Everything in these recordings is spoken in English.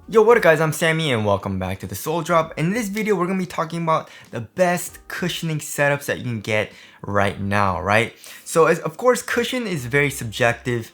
Yo, what up guys, I'm Sammy and welcome back to the Soul Drop. In this video, we're going to be talking about the best cushioning setups that you can get right now, right? So of course, cushion is very subjective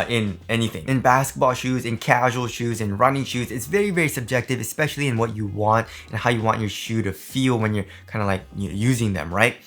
in anything. In basketball shoes, in casual shoes, in running shoes, it's very subjective, especially in what you want and how you want your shoe to feel when you're kind of like using them, right?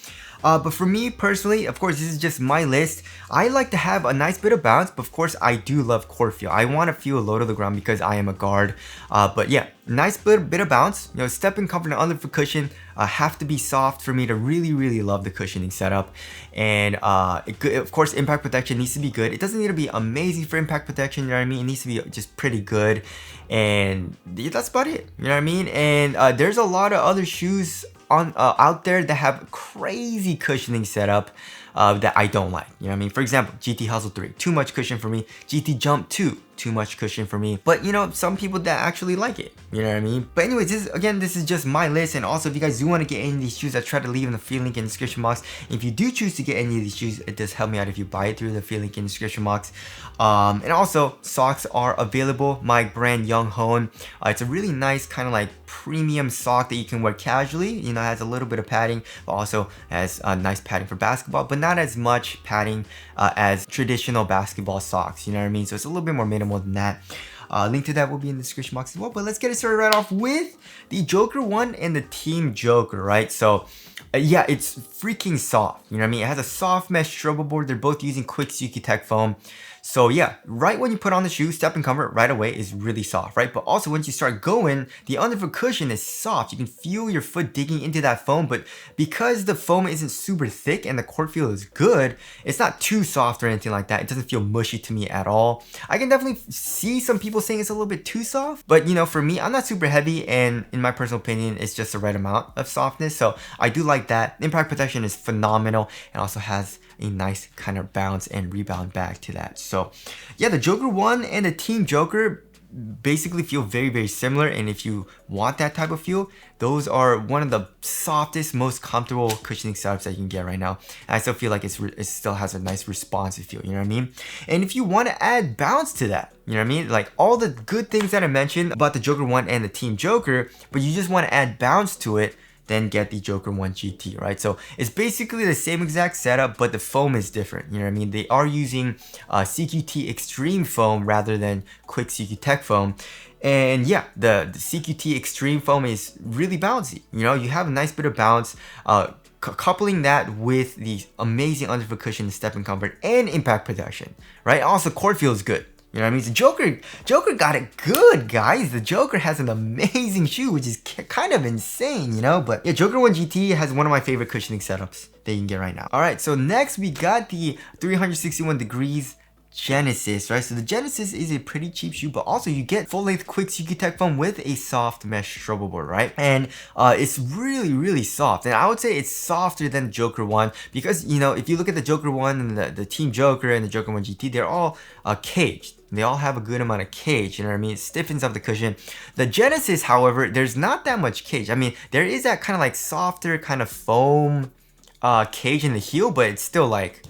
But for me personally, of course, this is just my list. I like to have a nice bit of bounce, but of course, I do love court feel. I want to feel low to the ground because I am a guard. But yeah, nice bit of bounce. You know, stepping comfort and underfoot cushion have to be soft for me to really love the cushioning setup. And of course, impact protection needs to be good. It doesn't need to be amazing for impact protection, you know what I mean? It needs to be just pretty good. And that's about it, you know what I mean? And there's a lot of other shoes out there that have crazy cushioning setup that I don't like. You know what I mean? For example, GT Hustle 3, too much cushion for me. GT Jump 2, too much cushion for me. But you know, some people that actually like it. You know what I mean? But anyways, this is just my list. And also, if you guys do want to get any of these shoes, I try to leave in the free link in the description box. If you do choose to get any of these shoes, it does help me out if you buy it through the free link in the description box. And also, socks are available. My brand Young Hone. It's a really nice kind of like premium sock that you can wear casually. You know, it has a little bit of padding, but also has nice padding for basketball, but not as much padding as traditional basketball socks. You know what I mean? So it's a little bit more minimal than that. Link to that will be in the description box as well. But let's get it started right off with the Joker one and the Team Joker, right? So yeah, it's freaking soft. You know what I mean? It has a soft mesh strobel board. They're both using quick Suki Tech foam. So yeah, right when you put on the shoe, step and comfort right away is really soft, right? But also once you start going, the underfoot cushion is soft. You can feel your foot digging into that foam, but because the foam isn't super thick and the court feel is good, it's not too soft or anything like that. It doesn't feel mushy to me at all. I can definitely see some people saying it's a little bit too soft, but you know, for me, I'm not super heavy, and in my personal opinion, it's just the right amount of softness. So I do like that. Impact protection is phenomenal and also has a nice kind of bounce and rebound back to that. So yeah, the Joker 1 and the Team Joker basically feel very similar, and if you want that type of feel, those are one of the softest, most comfortable cushioning setups that you can get right now. And I still feel like it still has a nice responsive feel, you know what I mean? And if you want to add bounce to that, you know what I mean? Like all the good things that I mentioned about the Joker 1 and the Team Joker, but you just want to add bounce to it, then get the Joker 1 GT, right? So it's basically the same exact setup, but the foam is different, you know what I mean? They are using CQT Extreme foam rather than quick CQ Tech foam. And yeah, the CQT Extreme foam is really bouncy. You know, you have a nice bit of bounce. Coupling that with the amazing underfoot cushion, step and comfort, and impact protection, right? Also, court feels good. You know what I mean? The Joker got it good, guys. The Joker has an amazing shoe, which is kind of insane, you know? But yeah, Joker 1 GT has one of my favorite cushioning setups that you can get right now. All right, so next we got the 361 degrees Genesis, right? So the Genesis is a pretty cheap shoe, but also you get full-length quick Suki Tech foam with a soft mesh strobel board, right? And it's really soft, and I would say it's softer than Joker 1 because, you know, if you look at the Joker 1 and the Team Joker and the Joker 1 GT, they're all caged. They all have a good amount of cage, you know what I mean? It stiffens up the cushion. The Genesis, however, there's not that much cage. I mean, there is that kind of like softer kind of foam cage in the heel, but it's still like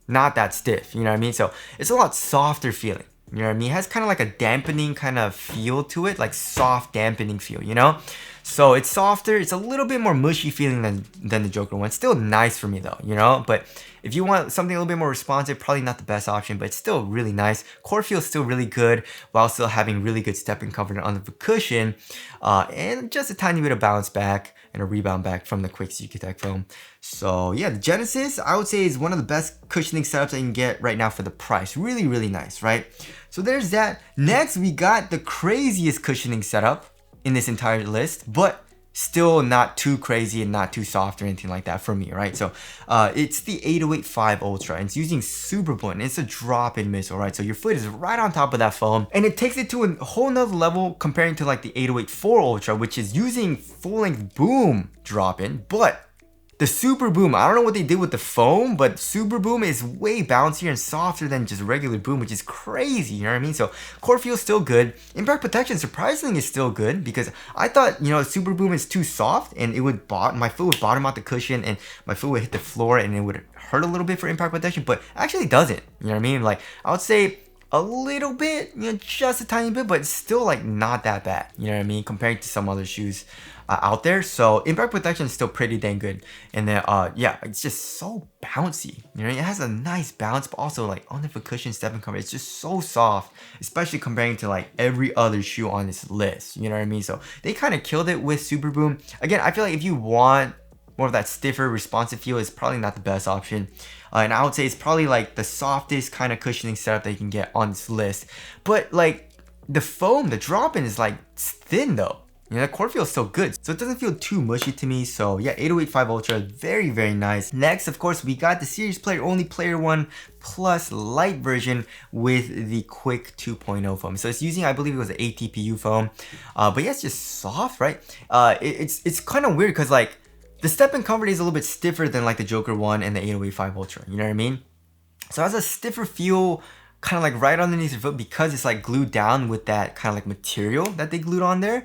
not that stiff, you know what I mean? So it's a lot softer feeling, you know what I mean? It has kind of like a dampening kind of feel to it, like soft dampening feel, you know? So it's softer, it's a little bit more mushy feeling than the Joker 1. It's still nice for me though, you know? But if you want something a little bit more responsive, probably not the best option, but it's still really nice. Core feels still really good while still having really good stepping comfort under the cushion, and just a tiny bit of bounce back and a rebound back from the quick Suki Tech foam. So yeah, the Genesis, I would say, is one of the best cushioning setups I can get right now for the price. Really nice, right? So there's that. Next, we got the craziest cushioning setup in this entire list, but still not too crazy and not too soft or anything like that for me, right? So it's the 808 Ultra, and it's using Super Blend. It's a drop-in midsole, right? So your foot is right on top of that foam, and it takes it to a whole nother level comparing to like the 808 Ultra, which is using full-length boom drop-in, but the Super Boom, I don't know what they did with the foam, but Super Boom is way bouncier and softer than just regular Boom, which is crazy, you know what I mean? So core feels still good. Impact protection surprisingly is still good because I thought, you know, Super Boom is too soft and it would my foot would bottom out the cushion and my foot would hit the floor and it would hurt a little bit for impact protection, but actually doesn't, you know what I mean? Like I would say a little bit, just a tiny bit, but it's still like not that bad, you know what I mean, compared to some other shoes out there. So impact protection is still pretty dang good. And then yeah, it's just so bouncy, it has a nice bounce, but also like underfoot cushion, step-in comfort, it's just so soft, especially comparing to like every other shoe on this list, you know what I mean. So they kind of killed it with Super Boom. Again, I feel like if you want more of that stiffer, responsive feel, is probably not the best option. And I would say it's probably like the softest kind of cushioning setup that you can get on this list. But like the foam, the drop-in is like thin though. The core feels so good, so it doesn't feel too mushy to me. So yeah, 808 Ultra, very, very nice. Next, of course, we got the Series Player Only Player 1 Plus Light version with the Quick 2.0 foam. So it's using, I believe it was an ATPU foam. But yeah, it's just soft, right? It's kind of weird because like the step-in comfort is a little bit stiffer than like the Joker 1 and the 808 Ultra, you know what I mean? So it has a stiffer feel kind of like right underneath your foot because it's like glued down with that kind of like material that they glued on there.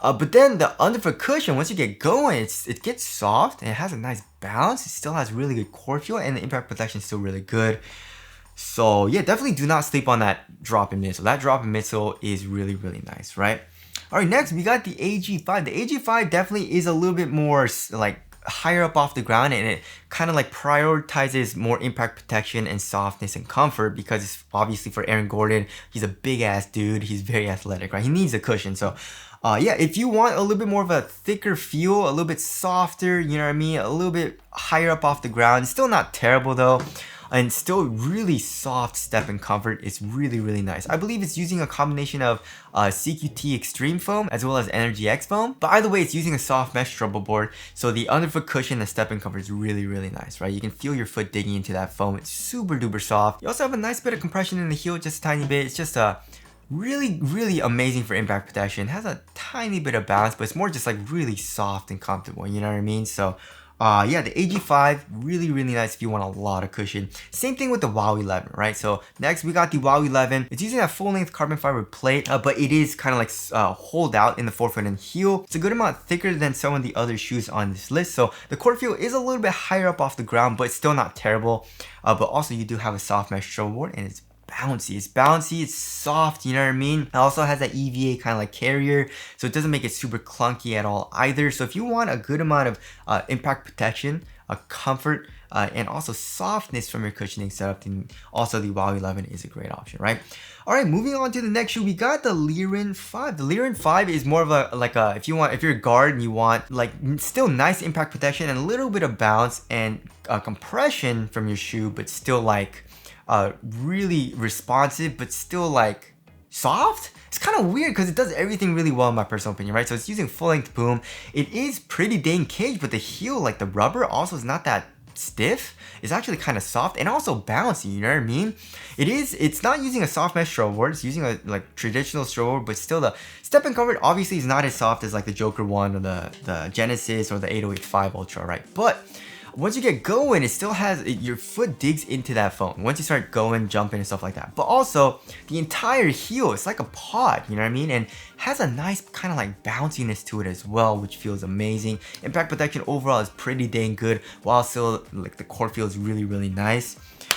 But then the underfoot cushion, once you get going, it gets soft and it has a nice bounce. It still has really good core feel and the impact protection is still really good. So yeah, definitely do not sleep on that drop-in midsole. That drop-in midsole is really, really nice, right? All right, next we got the AG5. The AG5 definitely is a little bit more like higher up off the ground, and it kind of like prioritizes more impact protection and softness and comfort because it's obviously for Aaron Gordon. He's a big ass dude. He's very athletic, right? He needs a cushion. So yeah, if you want a little bit more of a thicker feel, a little bit softer, you know what I mean? A little bit higher up off the ground. Still not terrible though. And still really soft step-in comfort. It's really, really nice. I believe it's using a combination of CQT Extreme foam as well as Energy X foam. But either way, it's using a soft mesh struggle board. So the underfoot cushion and step-in comfort is really, really nice, right? You can feel your foot digging into that foam. It's super duper soft. You also have a nice bit of compression in the heel, just a tiny bit. It's just really, really amazing for impact protection. It has a tiny bit of bounce, but it's more just like really soft and comfortable, you know what I mean? So yeah, the AG5, really, really nice if you want a lot of cushion. Same thing with the WOW 11, right? So next we got the WOW 11. It's using a full-length carbon fiber plate, but it is kind of like hold out in the forefoot and heel. It's a good amount thicker than some of the other shoes on this list. So the core feel is a little bit higher up off the ground, but it's still not terrible. But also you do have a soft mesh struggle board, and it's bouncy. It's bouncy, it's soft, you know what I mean? It also has that EVA kind of like carrier, so it doesn't make it super clunky at all either. So if you want a good amount of impact protection, comfort, and also softness from your cushioning setup, then also the WOW 11 is a great option, right? All right, moving on to the next shoe, we got the Lenin 5. The Lenin 5 is more of a if you're a guard and you want like still nice impact protection and a little bit of bounce and compression from your shoe, but still like really responsive, but still like soft. It's kind of weird because it does everything really well in my personal opinion, right? So it's using full-length boom. It is pretty dang caged, but the heel, like the rubber, also is not that stiff. It's actually kind of soft and also bouncy, you know what I mean? It's not using a soft mesh stroke board. It's using a like traditional stroke board, but still the step-in comfort obviously is not as soft as like the Joker 1 or the Genesis or the 808 Ultra, right? But once you get going, it still has, your foot digs into that foam once you start going, jumping and stuff like that. But also the entire heel, it's like a pod, you know what I mean? And has a nice kind of like bounciness to it as well, which feels amazing. Impact protection overall is pretty dang good, while still like the core feels really, really nice.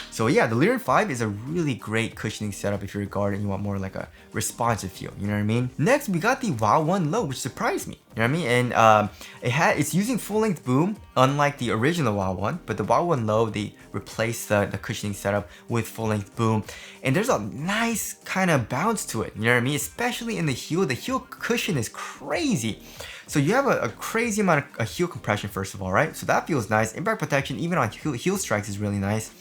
So yeah, the Lenin 5 is a really great cushioning setup if you're a guard and you want more like a responsive feel, you know what I mean? Next, we got the WOW 1 Low, which surprised me, you know what I mean? And it's using full-length boom, unlike the original WOW 1, but the WOW 1 Low, they replaced the cushioning setup with full-length boom. And there's a nice kind of bounce to it, you know what I mean? Especially in the heel. The heel cushion is crazy. So you have a crazy amount of heel compression, first of all, right? So that feels nice. Impact protection, even on heel strikes, is really nice.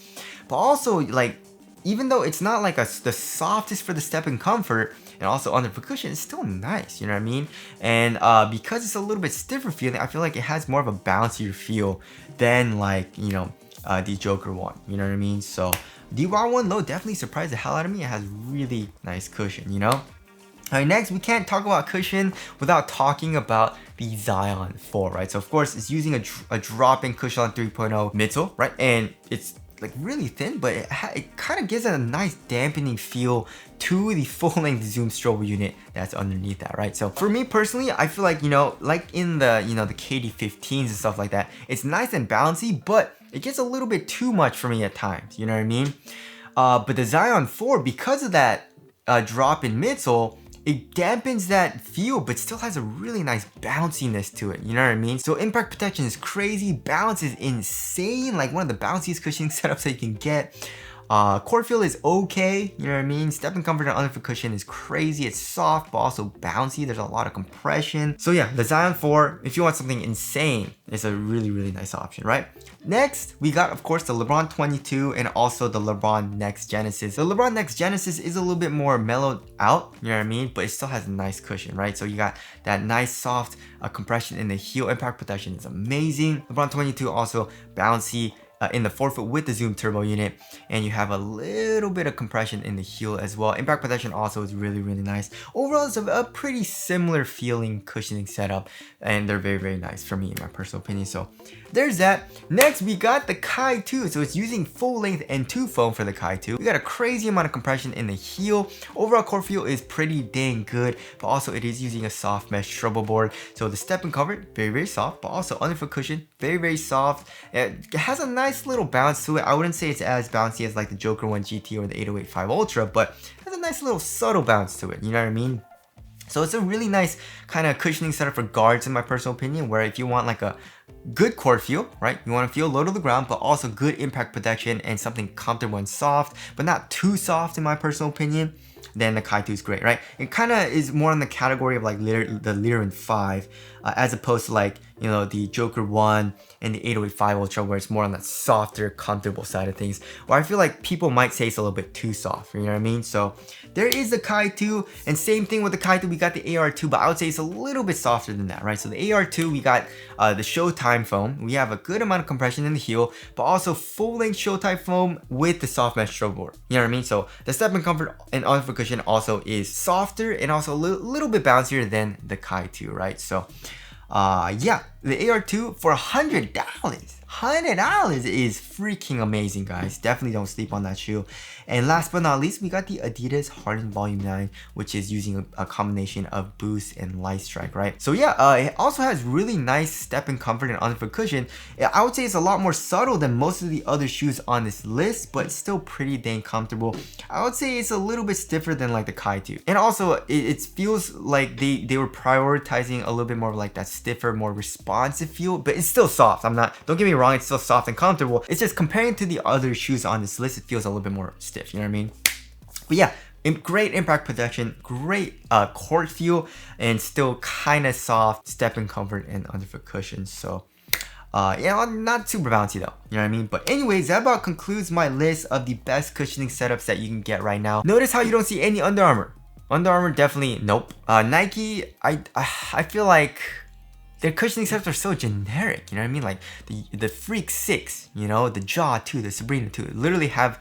But also, like, even though it's not like the softest for the step-in comfort, and also underfoot cushion, it's still nice, you know what I mean? And because it's a little bit stiffer feeling, I feel like it has more of a bouncier feel than like, you know, the Joker 1, you know what I mean? So the WOW 1 Low definitely surprised the hell out of me. It has really nice cushion, you know? Alright, next, we can't talk about cushion without talking about the Zion 4, right? So of course, it's using a drop-in Cushion 3.0 midsole, right? And it's like really thin, but it kind of gives it a nice dampening feel to the full-length Zoom strobe unit that's underneath that, right? So for me personally, I feel like, you know, like in the, you know, the KD15s and stuff like that, it's nice and bouncy, but it gets a little bit too much for me at times, you know what I mean? But the Zion 4, because of that drop in midsole, it dampens that feel, but still has a really nice bounciness to it. You know what I mean? So impact protection is crazy. Bounce is insane. Like one of the bounciest cushioning setups that you can get. Core feel is okay, you know what I mean? Step and comfort and underfoot cushion is crazy. It's soft, but also bouncy. There's a lot of compression. So yeah, the Zion 4, if you want something insane, is a really, really nice option, right? Next, we got, of course, the LeBron 22 and also the LeBron Next Genesis. The LeBron Next Genesis is a little bit more mellowed out, you know what I mean? But it still has a nice cushion, right? So you got that nice soft compression in the heel. Impact protection is amazing. LeBron 22 also bouncy in the forefoot with the Zoom turbo unit, and you have a little bit of compression in the heel as well. Impact protection also is really, really nice. Overall, it's a pretty similar feeling cushioning setup, and they're very, very nice for me in my personal opinion. So there's that. Next, we got the Kai 2. So it's using full length N2 foam for the Kai 2. We got a crazy amount of compression in the heel. Overall core feel is pretty dang good, but also it is using a soft mesh struggle board. So the step and cover, very, very soft, but also underfoot cushion, very, very soft. It has a nice little bounce to it. I wouldn't say it's as bouncy as like the Joker 1 GT or the 808 Ultra, but it has a nice little subtle bounce to it, you know what I mean? So it's a really nice kind of cushioning setup for guards in my personal opinion, where if you want like a good core feel, right? You want to feel low to the ground, but also good impact protection and something comfortable and soft, but not too soft in my personal opinion, then the Kai 2 is great, right? It kind of is more in the category of like the Lenin 5, as opposed to like, you know, the Joker 1 and the 808 Ultra, where it's more on that softer, comfortable side of things, where I feel like people might say it's a little bit too soft, you know what I mean? So there is the Kai 2, and same thing with the Kai 2, we got the AR2, but I would say it's a little bit softer than that, right? So the AR2, we got the Showtime foam. We have a good amount of compression in the heel, but also full-length Showtime foam with the soft mesh stroke board, you know what I mean? So the step and comfort and underfoot cushion also is softer and also a little bit bouncier than the Kai 2, right? So yeah, the AR2 for $100. $100 is freaking amazing, guys. Definitely don't sleep on that shoe. And last but not least, we got the Adidas Harden Volume 9, which is using a combination of boost and light strike, right? So yeah, it also has really nice step and comfort and underfoot cushion. I would say it's a lot more subtle than most of the other shoes on this list, but still pretty dang comfortable. I would say it's a little bit stiffer than like the Kai 2. And also, it feels like they were prioritizing a little bit more of like that stiffer, more responsive feel, but it's still soft. Don't get me wrong, it's still soft and comfortable. It's just comparing to the other shoes on this list, it feels a little bit more stiff, you know what I mean? But yeah, great impact protection, great core feel, and still kind of soft step and comfort and underfoot cushions. So yeah, not super bouncy though, you know what I mean? But anyways, that about concludes my list of the best cushioning setups that you can get right now. Notice how you don't see any Under Armour. Under Armour, definitely nope. Nike, I feel like their cushioning setups are so generic, you know what I mean? Like the Freak 6, you know, the Jaw 2, the Sabrina 2, literally have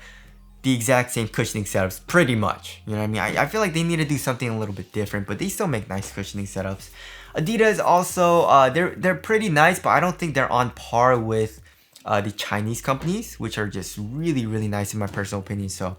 the exact same cushioning setups, pretty much. You know what I mean? I feel like they need to do something a little bit different, but they still make nice cushioning setups. Adidas also, they're pretty nice, but I don't think they're on par with the Chinese companies, which are just really, really nice in my personal opinion. So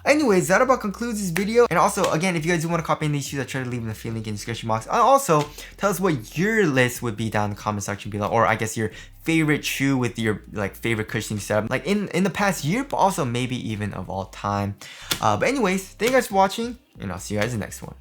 anyways, that about concludes this video. And also, again, if you guys do want to copy any of these shoes, I try to leave in the affiliate link in the description box. And also, tell us what your list would be down in the comment section below, or I guess your favorite shoe with your like favorite cushioning setup, like in the past year, but also maybe even of all time. But anyways, thank you guys for watching, and I'll see you guys in the next one.